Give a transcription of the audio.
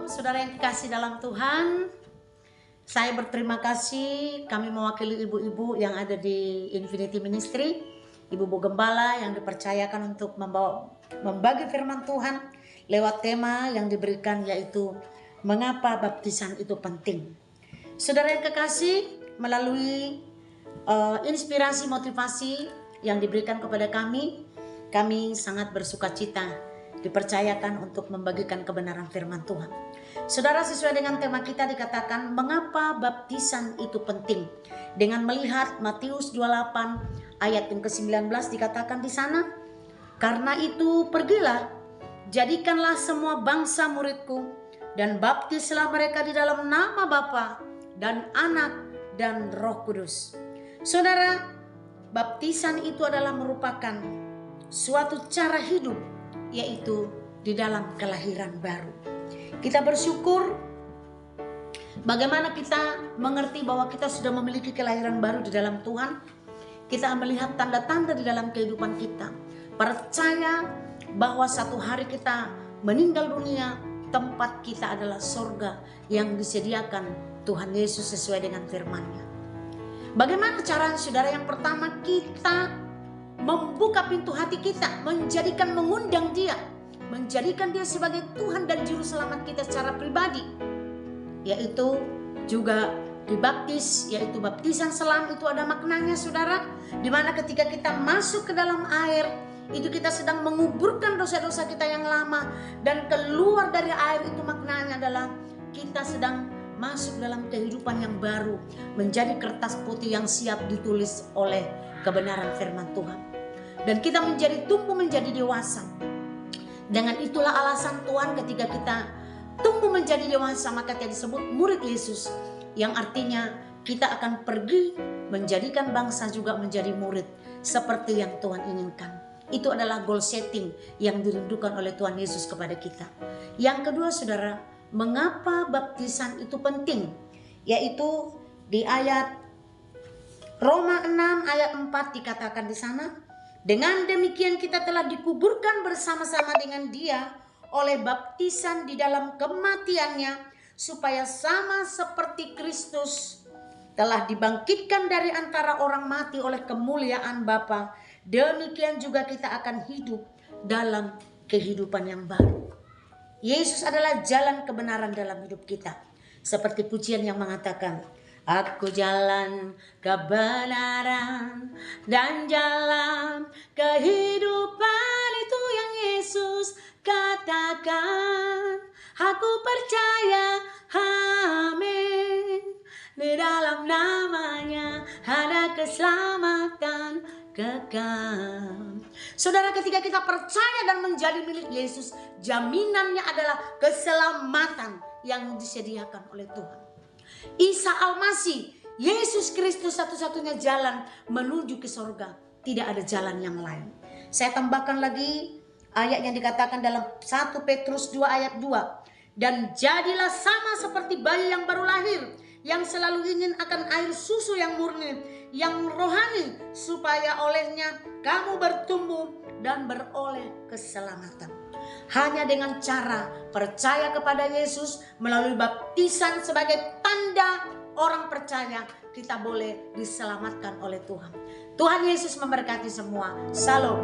saudara yang dikasih dalam Tuhan. Saya berterima kasih, kami mewakili ibu-ibu yang ada di Infinity Ministry, ibu-ibu gembala yang dipercayakan untuk membagi firman Tuhan lewat tema yang diberikan, yaitu mengapa baptisan itu penting. Saudara yang kekasih, melalui inspirasi motivasi yang diberikan kepada kami sangat bersuka cita dipercayakan untuk membagikan kebenaran firman Tuhan. Saudara, sesuai dengan tema kita dikatakan mengapa baptisan itu penting. Dengan melihat Matius 28 ayat yang ke-19 dikatakan di sana, karena itu pergilah, jadikanlah semua bangsa muridku dan baptislah mereka di dalam nama Bapa dan Anak dan Roh Kudus. Saudara, baptisan itu adalah merupakan suatu cara hidup, yaitu di dalam kelahiran baru. Kita bersyukur bagaimana kita mengerti bahwa kita sudah memiliki kelahiran baru di dalam Tuhan. Kita melihat tanda-tanda di dalam kehidupan kita, percaya bahwa satu hari kita meninggal dunia, tempat kita adalah surga yang disediakan Tuhan Yesus sesuai dengan firman-Nya. Bagaimana cara, saudara? Yang pertama, kita membuka pintu hati kita, mengundang Dia, menjadikan Dia sebagai Tuhan dan Juru Selamat kita secara pribadi, yaitu juga dibaptis, yaitu baptisan selam. Itu ada maknanya, saudara, dimana ketika kita masuk ke dalam air, itu kita sedang menguburkan dosa-dosa kita yang lama, dan keluar dari air itu maknanya adalah kita sedang masuk dalam kehidupan yang baru, menjadi kertas putih yang siap ditulis oleh kebenaran firman Tuhan. Dan kita tumbuh menjadi dewasa. Dengan itulah alasan Tuhan ketika kita tumbuh menjadi dewasa, maka kita disebut murid Yesus, yang artinya kita akan pergi menjadikan bangsa juga menjadi murid seperti yang Tuhan inginkan. Itu adalah goal setting yang dirindukan oleh Tuhan Yesus kepada kita. Yang kedua, saudara, mengapa baptisan itu penting? Yaitu di ayat Roma 6 ayat 4 dikatakan di sana, dengan demikian kita telah dikuburkan bersama-sama dengan Dia oleh baptisan di dalam kematiannya, supaya sama seperti Kristus telah dibangkitkan dari antara orang mati oleh kemuliaan Bapa, demikian juga kita akan hidup dalam kehidupan yang baru. Yesus adalah jalan kebenaran dalam hidup kita. Seperti pujian yang mengatakan, aku jalan kebenaran dan jalan kehidupan, itu yang Yesus katakan. Aku percaya, amin, di dalam namanya ada keselamatan kekal. Saudara, ketika kita percaya dan menjadi milik Yesus, jaminannya adalah keselamatan yang disediakan oleh Tuhan. Isa Al-Masih, Yesus Kristus, satu-satunya jalan menuju ke surga. Tidak ada jalan yang lain. Saya tambahkan lagi ayat yang dikatakan dalam 1 Petrus 2 ayat 2. Dan jadilah sama seperti bayi yang baru lahir, yang selalu ingin akan air susu yang murni, yang rohani, supaya olehnya kamu bertumbuh dan beroleh keselamatan. Hanya dengan cara percaya kepada Yesus melalui baptisan sebagai tanda orang percaya, kita boleh diselamatkan oleh Tuhan. Tuhan Yesus memberkati semua. Shalom.